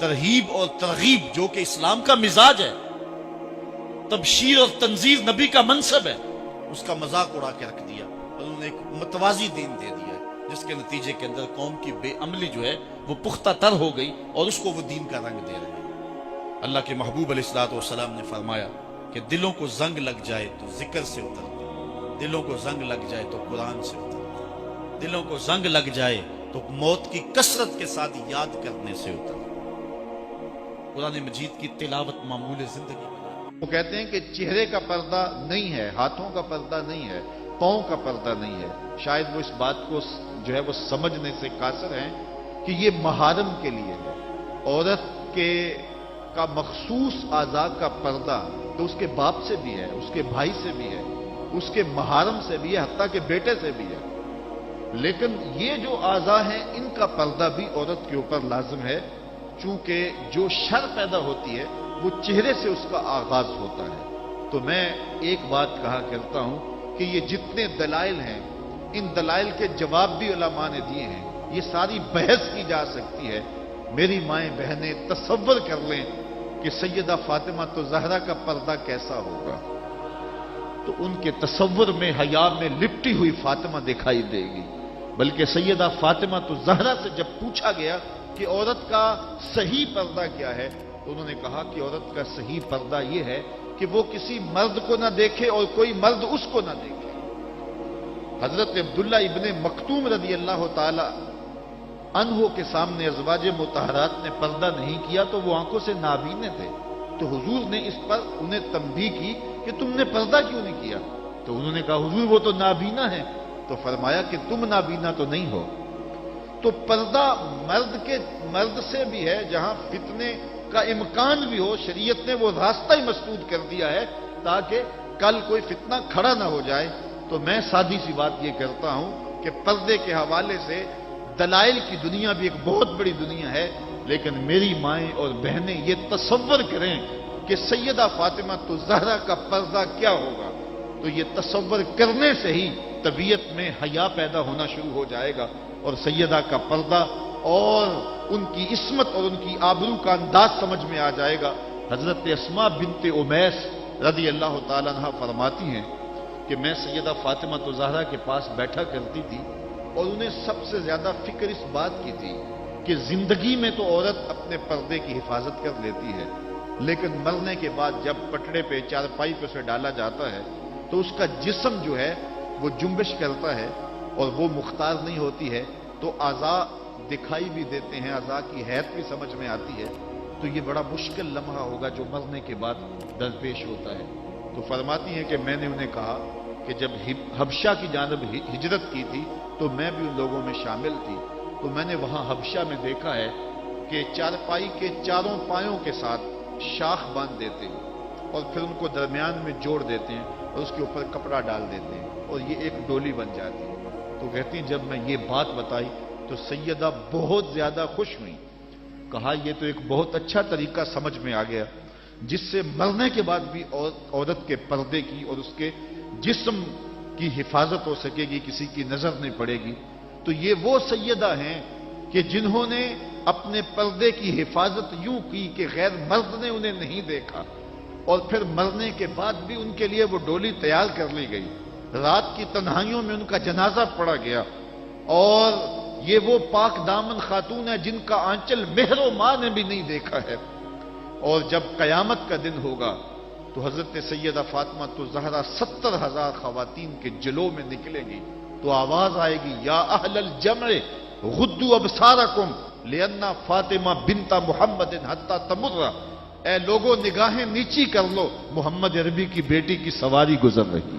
ترہیب اور ترغیب جو کہ اسلام کا مزاج ہے، تبشیر اور تنذیر نبی کا منصب ہے، اس کا مذاق اڑا کے رکھ دیا اور انہوں نے ایک متوازی دین دے دیا ہے، جس کے نتیجے کے اندر قوم کی بے عملی جو ہے وہ پختہ تر ہو گئی اور اس کو وہ دین کا رنگ دے رہے ہیں۔ اللہ کے محبوب علیہ الصلوۃ والسلام نے فرمایا کہ دلوں کو زنگ لگ جائے تو ذکر سے اترتا، دلوں کو زنگ لگ جائے تو قرآن سے اترتا، دلوں کو زنگ لگ جائے تو موت کی کثرت کے ساتھ یاد کرنے سے اترتا۔ قرآن مجید کی تلاوت معمول زندگی بنا۔ وہ کہتے ہیں کہ چہرے کا پردہ نہیں ہے، ہاتھوں کا پردہ نہیں ہے، پاؤں کا پردہ نہیں ہے۔ شاید وہ اس بات کو جو ہے وہ سمجھنے سے قاصر ہیں کہ یہ محارم کے لیے ہے۔ عورت کا مخصوص اعضاء کا پردہ تو اس کے باپ سے بھی ہے، اس کے بھائی سے بھی ہے، اس کے محارم سے بھی ہے، حتیٰ کہ بیٹے سے بھی ہے۔ لیکن یہ جو اعضاء ہیں ان کا پردہ بھی عورت کے اوپر لازم ہے، چونکہ جو شر پیدا ہوتی ہے وہ چہرے سے اس کا آغاز ہوتا ہے۔ تو میں ایک بات کہا کرتا ہوں کہ یہ جتنے دلائل ہیں، ان دلائل کے جواب بھی علماء نے دیے ہیں، یہ ساری بحث کی جا سکتی ہے۔ میری مائیں بہنیں تصور کر لیں کہ سیدہ فاطمہ تو زہرا کا پردہ کیسا ہوگا، تو ان کے تصور میں حیا میں لپٹی ہوئی فاطمہ دکھائی دے گی۔ بلکہ سیدہ فاطمہ تو زہرا سے جب پوچھا گیا کہ عورت کا صحیح پردہ کیا ہے، تو انہوں نے کہا کہ عورت کا صحیح پردہ یہ ہے کہ وہ کسی مرد کو نہ دیکھے اور کوئی مرد اس کو نہ دیکھے۔ حضرت عبداللہ ابن مکتوم رضی اللہ تعالی عنہ کے سامنے ازواج مطہرات نے پردہ نہیں کیا تو وہ آنکھوں سے نابینے تھے، تو حضور نے اس پر انہیں تنبیہ کی کہ تم نے پردہ کیوں نہیں کیا؟ تو انہوں نے کہا حضور وہ تو نابینا ہے۔ تو فرمایا کہ تم نابینا تو نہیں ہو۔ تو پردہ مرد سے بھی ہے، جہاں فتنے کا امکان بھی ہو، شریعت نے وہ راستہ ہی مسدود کر دیا ہے تاکہ کل کوئی فتنہ کھڑا نہ ہو جائے۔ تو میں سادی سی بات یہ کرتا ہوں کہ پردے کے حوالے سے دلائل کی دنیا بھی ایک بہت بڑی دنیا ہے، لیکن میری مائیں اور بہنیں یہ تصور کریں کہ سیدہ فاطمہ تو زہرا کا پردہ کیا ہوگا، تو یہ تصور کرنے سے ہی طبیعت میں حیا پیدا ہونا شروع ہو جائے گا، اور سیدہ کا پردہ اور ان کی عصمت اور ان کی آبرو کا انداز سمجھ میں آ جائے گا۔ حضرت اسماء بنت امیس رضی اللہ تعالیٰ عنہ فرماتی ہیں کہ میں سیدہ فاطمہ تو زہرا کے پاس بیٹھا کرتی تھی، اور انہیں سب سے زیادہ فکر اس بات کی تھی کہ زندگی میں تو عورت اپنے پردے کی حفاظت کر لیتی ہے، لیکن مرنے کے بعد جب پٹڑے پہ چارپائی پہ اسے ڈالا جاتا ہے تو اس کا جسم جو ہے وہ جنبش کرتا ہے اور وہ مختار نہیں ہوتی ہے، تو اعضاء دکھائی بھی دیتے ہیں، اعضاء کی حیت بھی سمجھ میں آتی ہے، تو یہ بڑا مشکل لمحہ ہوگا جو مرنے کے بعد درپیش ہوتا ہے۔ تو فرماتی ہیں کہ میں نے انہیں کہا کہ جب حبشہ کی جانب ہجرت کی تھی تو میں بھی ان لوگوں میں شامل تھی، تو میں نے وہاں حبشہ میں دیکھا ہے کہ چارپائی کے چاروں پایوں کے ساتھ شاخ باندھ دیتے ہیں اور پھر ان کو درمیان میں جوڑ دیتے ہیں اور اس کے اوپر کپڑا ڈال دیتے ہیں اور یہ ایک ڈولی بن جاتی ہے۔ تو کہتی ہیں جب میں یہ بات بتائی تو سیدہ بہت زیادہ خوش ہوئی، کہا یہ تو ایک بہت اچھا طریقہ سمجھ میں آ گیا جس سے مرنے کے بعد بھی عورت کے پردے کی اور اس کے جسم کی حفاظت ہو سکے گی، کسی کی نظر نہیں پڑے گی۔ تو یہ وہ سیدہ ہیں کہ جنہوں نے اپنے پردے کی حفاظت یوں کی کہ غیر مرد نے انہیں نہیں دیکھا، اور پھر مرنے کے بعد بھی ان کے لیے وہ ڈولی تیار کر لی گئی، رات کی تنہائیوں میں ان کا جنازہ پڑا گیا، اور یہ وہ پاک دامن خاتون ہے جن کا آنچل مہر و ماں نے بھی نہیں دیکھا ہے۔ اور جب قیامت کا دن ہوگا تو حضرت سیدہ فاطمہ تو زہرا 70,000 خواتین کے جلو میں نکلے گی، تو آواز آئے گی یا اہل الجمع غدوا ابصارکم لأن فاطمہ بنت محمد حتی تمر، اے لوگوں نگاہیں نیچی کر لو، محمد عربی کی بیٹی کی سواری گزر رہی۔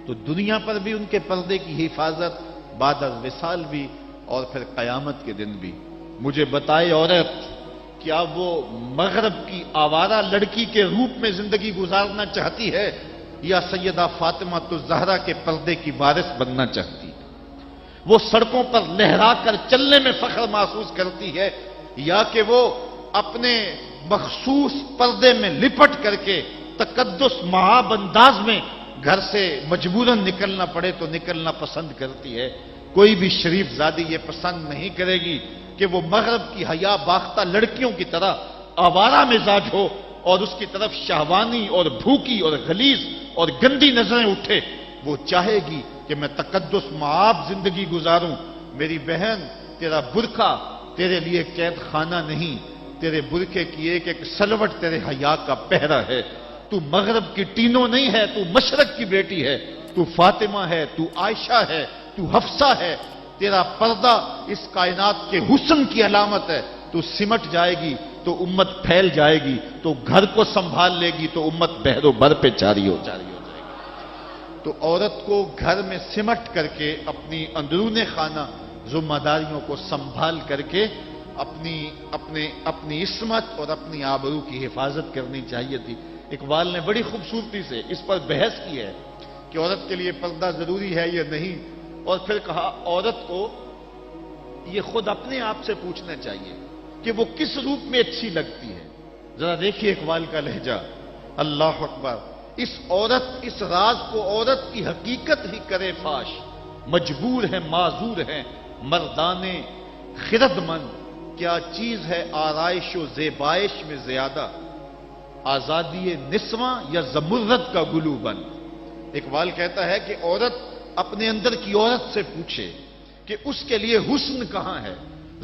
تو دنیا پر بھی ان کے پردے کی حفاظت، بعد از وصال بھی، اور پھر قیامت کے دن بھی۔ مجھے بتائے عورت کیا وہ مغرب کی آوارہ لڑکی کے روپ میں زندگی گزارنا چاہتی ہے یا سیدہ فاطمہ تو زہرا کے پردے کی وارث بننا چاہتی ہے؟ وہ سڑکوں پر لہرا کر چلنے میں فخر محسوس کرتی ہے یا کہ وہ اپنے مخصوص پردے میں لپٹ کر کے تقدس مہاب انداز میں گھر سے مجبوراً نکلنا پڑے تو نکلنا پسند کرتی ہے؟ کوئی بھی شریف زادی یہ پسند نہیں کرے گی کہ وہ مغرب کی حیا باختہ لڑکیوں کی طرح آوارہ مزاج ہو اور اس کی طرف شہوانی اور بھوکی اور غلیظ اور گندی نظریں اٹھے. وہ چاہے گی کہ میں تقدس معاب زندگی گزاروں. میری بہن، تیرا برقع تیرے لیے قید خانہ نہیں، تیرے برقعے کی ایک ایک سلوٹ تیرے حیا کا پہرا ہے. تو مغرب کی ٹینو نہیں ہے، تو مشرق کی بیٹی ہے. تو فاطمہ ہے، تو عائشہ ہے، تو حفصہ ہے. تیرا پردہ اس کائنات کے حسن کی علامت ہے. تو سمٹ جائے گی تو امت پھیل جائے گی، تو گھر کو سنبھال لے گی تو امت بحر و بر پہ جاری ہو جائے گی. تو عورت کو گھر میں سمٹ کر کے اپنی اندرون خانہ ذمہ داریوں کو سنبھال کر کے اپنی عصمت اور اپنی آبرو کی حفاظت کرنی چاہیے تھی. اقبال نے بڑی خوبصورتی سے اس پر بحث کی ہے کہ عورت کے لیے پردہ ضروری ہے یا نہیں، اور پھر کہا عورت کو یہ خود اپنے آپ سے پوچھنا چاہیے کہ وہ کس روپ میں اچھی لگتی ہے. ذرا دیکھیے اقبال کا لہجہ. اللہ اکبر. اس راز کو عورت کی حقیقت ہی کرے فاش. مجبور ہے، معذور ہے مردانے خرد مند. کیا چیز ہے آرائش و زیبائش میں زیادہ، آزادی نسواں یا زمرد کا گلو بند. اقبال کہتا ہے کہ عورت اپنے اندر کی عورت سے پوچھے کہ اس کے لیے حسن کہاں ہے.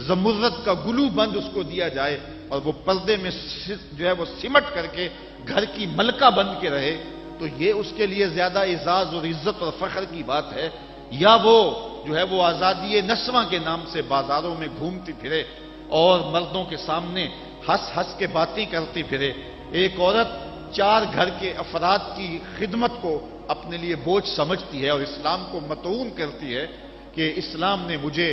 زمرد کا گلو بند اس کو دیا جائے اور وہ پردے میں جو ہے وہ سمٹ کر کے گھر کی ملکہ بن کے رہے، تو یہ اس کے لیے زیادہ اعزاز اور عزت اور فخر کی بات ہے، یا وہ جو ہے وہ آزادی نسواں کے نام سے بازاروں میں گھومتی پھرے اور مردوں کے سامنے ہنس ہنس کے باتیں کرتی پھرے. ایک عورت 4 گھر کے افراد کی خدمت کو اپنے لیے بوجھ سمجھتی ہے اور اسلام کو مطعون کرتی ہے کہ اسلام نے مجھے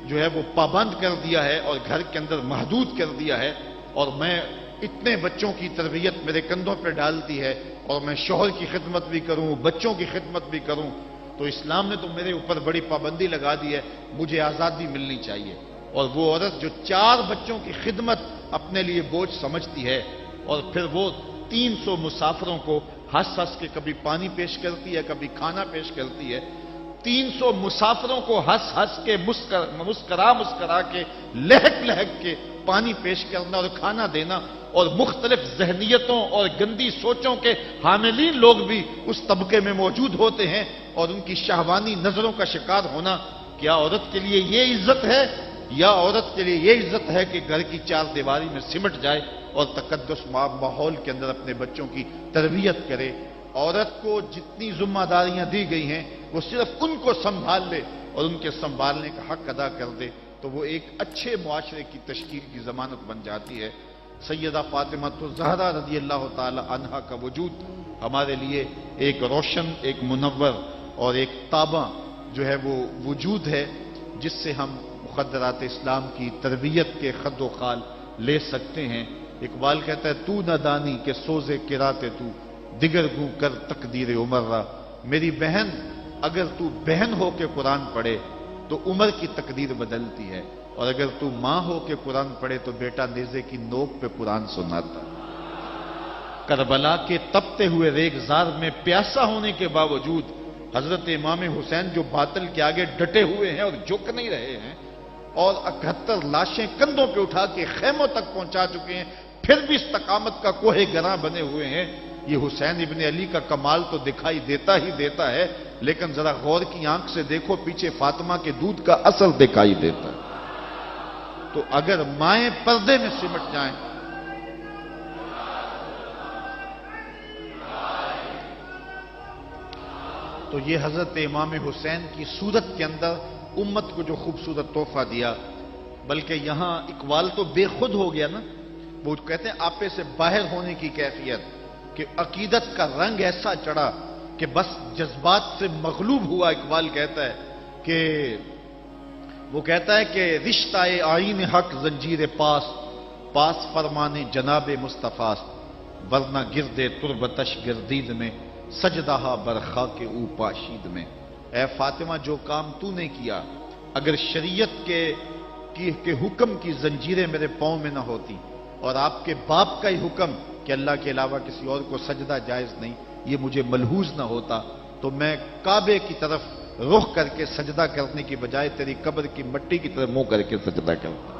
جو ہے وہ پابند کر دیا ہے اور گھر کے اندر محدود کر دیا ہے، اور میں اتنے بچوں کی تربیت میرے کندھوں پہ ڈالتی ہے، اور میں شوہر کی خدمت بھی کروں، بچوں کی خدمت بھی کروں، تو اسلام نے تو میرے اوپر بڑی پابندی لگا دی ہے، مجھے آزادی ملنی چاہیے. اور وہ عورت جو 4 بچوں کی خدمت اپنے لیے بوجھ سمجھتی ہے اور پھر وہ 300 مسافروں کو ہنس ہنس کے کبھی پانی پیش کرتی ہے، کبھی کھانا پیش کرتی ہے. 300 مسافروں کو ہنس ہنس کے مسکرا کے لہک لہک کے پانی پیش کرنا اور کھانا دینا، اور مختلف ذہنیتوں اور گندی سوچوں کے حاملین لوگ بھی اس طبقے میں موجود ہوتے ہیں اور ان کی شہوانی نظروں کا شکار ہونا. کیا عورت کے لیے یہ عزت ہے، یا عورت کے لیے یہ عزت ہے کہ گھر کی 4 دیواری میں سمٹ جائے اور تقدس ماحول کے اندر اپنے بچوں کی تربیت کرے؟ عورت کو جتنی ذمہ داریاں دی گئی ہیں وہ صرف ان کو سنبھال لے اور ان کے سنبھالنے کا حق ادا کر دے تو وہ ایک اچھے معاشرے کی تشکیل کی ضمانت بن جاتی ہے. سیدہ فاطمہ الزہرا رضی اللہ تعالی عنہا کا وجود ہمارے لیے ایک روشن، ایک منور اور ایک تابع جو ہے وہ وجود ہے، جس سے ہم مقدرات اسلام کی تربیت کے خد و خال لے سکتے ہیں. اقبال کہتا ہے تو نہ دانی کہ سوزے کراتے تو دیگر گوں کر تقدیر عمر را. میری بہن، اگر تو بہن ہو کے قرآن پڑھے تو عمر کی تقدیر بدلتی ہے، اور اگر تو ماں ہو کے قرآن پڑھے تو بیٹا نیزے کی نوک پہ قرآن سناتا. کربلا کے تپتے ہوئے ریگزار میں پیاسا ہونے کے باوجود حضرت امام حسین جو باطل کے آگے ڈٹے ہوئے ہیں اور جھک نہیں رہے ہیں، اور 71 لاشیں کندھوں پہ اٹھا کے خیموں تک پہنچا چکے ہیں، پھر بھی استقامت کا کوہ گراں بنے ہوئے ہیں. یہ حسین ابن علی کا کمال تو دکھائی دیتا ہی دیتا ہے، لیکن ذرا غور کی آنکھ سے دیکھو پیچھے فاطمہ کے دودھ کا اثر دکھائی دیتا ہے. تو اگر مائیں پردے میں سمٹ جائیں تو یہ حضرت امام حسین کی صورت کے اندر امت کو جو خوبصورت تحفہ دیا. بلکہ یہاں اقبال تو بے خود ہو گیا نا، وہ کہتے ہیں آپے سے باہر ہونے کی کیفیت، کہ عقیدت کا رنگ ایسا چڑھا کہ بس جذبات سے مغلوب ہوا. اقبال کہتا ہے کہ وہ کہتا ہے کہ رشتہ آئین حق زنجیر پاس فرمانے جناب مصطفیٰ، ورنہ گردے تربتش گردید میں سجدہ برخا کے او پاشید میں. اے فاطمہ، جو کام تو نے کیا، اگر شریعت کے حکم کی زنجیریں میرے پاؤں میں نہ ہوتی اور آپ کے باپ کا ہی حکم کہ اللہ کے علاوہ کسی اور کو سجدہ جائز نہیں، یہ مجھے ملحوظ نہ ہوتا، تو میں کعبے کی طرف رخ کر کے سجدہ کرنے کی بجائے تیری قبر کی مٹی کی طرف منہ کر کے سجدہ کرتا.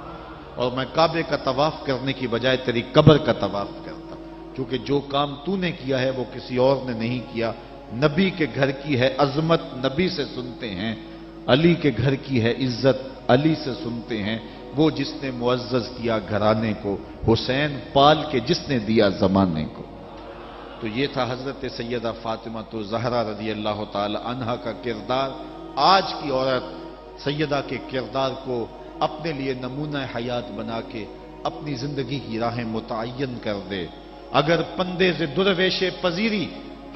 اور میں کعبے کا طواف کرنے کی بجائے تیری قبر کا طواف کرتا، کیونکہ جو کام تو نے کیا ہے وہ کسی اور نے نہیں کیا۔ نبی کے گھر کی ہے عظمت، نبی سے سنتے ہیں، علی کے گھر کی ہے عزت، علی سے سنتے ہیں، وہ جس نے معزز کیا گھرانے کو، حسین پال کے جس نے دیا زمانے کو۔ تو یہ تھا حضرت سیدہ فاطمہ تو زہرا رضی اللہ تعالی عنہا کا کردار۔ آج کی عورت سیدہ کے کردار کو اپنے لیے نمونہ حیات بنا کے اپنی زندگی کی راہیں متعین کر دے۔ اگر پندے سے درویش پذیری،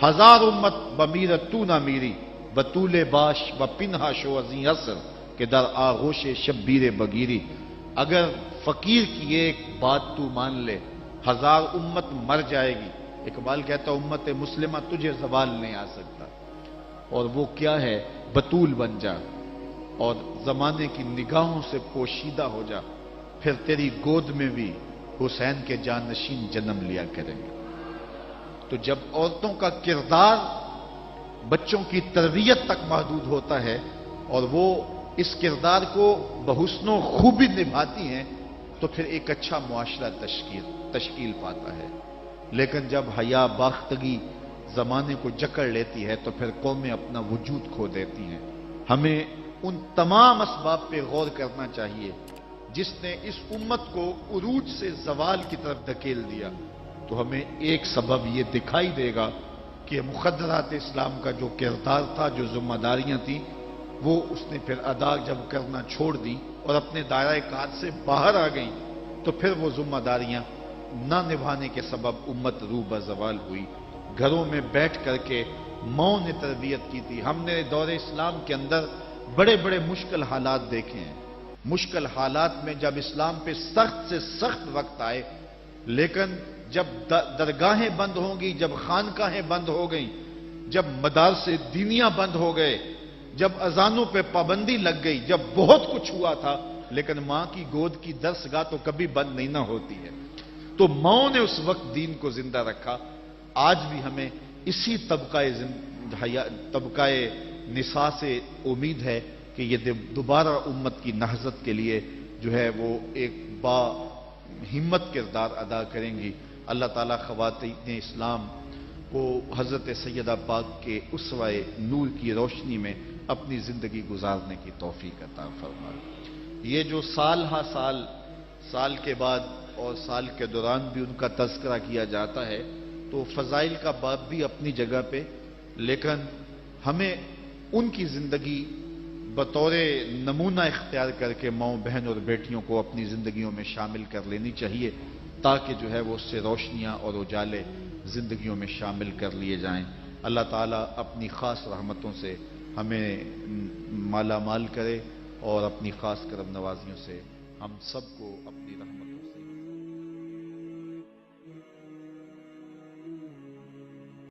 ہزار امت بمیرت تو نہ میری، بطول باش و پنہا شو ازیں عصر کہ در آغوش شبیر بگیری۔ اگر فقیر کی ایک بات تو مان لے، ہزار امت مر جائے گی۔ اقبال کہتا امت مسلمہ تجھے زوال نہیں آ سکتا، اور وہ کیا ہے؟ بطول بن جا اور زمانے کی نگاہوں سے پوشیدہ ہو جا، پھر تیری گود میں بھی حسین کے جانشین جنم لیا کریں گے۔ تو جب عورتوں کا کردار بچوں کی تربیت تک محدود ہوتا ہے اور وہ اس کردار کو بحسن و خوبی نبھاتی ہیں، تو پھر ایک اچھا معاشرہ تشکیل پاتا ہے۔ لیکن جب حیا باختگی زمانے کو جکڑ لیتی ہے تو پھر قومیں اپنا وجود کھو دیتی ہیں۔ ہمیں ان تمام اسباب پہ غور کرنا چاہیے جس نے اس امت کو عروج سے زوال کی طرف دھکیل دیا۔ تو ہمیں ایک سبب یہ دکھائی دے گا کہ مقدرات اسلام کا جو کردار تھا، جو ذمہ داریاں تھیں، وہ اس نے پھر ادا جب کرنا چھوڑ دی اور اپنے دائرۂ کار سے باہر آ گئیں، تو پھر وہ ذمہ داریاں نہ نبھانے کے سبب امت روح بزوال ہوئی۔ گھروں میں بیٹھ کر کے ماؤں نے تربیت کی تھی۔ ہم نے دور اسلام کے اندر بڑے بڑے مشکل حالات دیکھے ہیں۔ مشکل حالات میں جب اسلام پہ سخت سے سخت وقت آئے، لیکن جب درگاہیں بند ہوں گی، جب خانقاہیں بند ہو گئیں، جب مدارس دینیاں بند ہو گئے، جب اذانوں پہ پابندی لگ گئی، جب بہت کچھ ہوا تھا، لیکن ماں کی گود کی درسگاہ تو کبھی بند نہیں نہ ہوتی ہے۔ تو ماں نے اس وقت دین کو زندہ رکھا۔ آج بھی ہمیں اسی طبقہ نساء سے امید ہے کہ یہ دوبارہ امت کی نہضت کے لیے جو ہے وہ ایک با ہمت کردار ادا کریں گی۔ اللہ تعالیٰ خواتین اسلام کو حضرت سیدہ پاک کے اسوہ نور کی روشنی میں اپنی زندگی گزارنے کی توفیق عطا فرمائے۔ یہ جو سال ہا سال کے بعد اور سال کے دوران بھی ان کا تذکرہ کیا جاتا ہے، تو فضائل کا باب بھی اپنی جگہ پہ، لیکن ہمیں ان کی زندگی بطور نمونہ اختیار کر کے ماؤں بہن اور بیٹیوں کو اپنی زندگیوں میں شامل کر لینی چاہیے، تاکہ جو ہے وہ اس سے روشنیاں اور اجالے زندگیوں میں شامل کر لیے جائیں۔ اللہ تعالیٰ اپنی خاص رحمتوں سے ہمیں مالا مال کرے اور اپنی خاص کرم نوازیوں سے ہم سب کو اپنی رحمت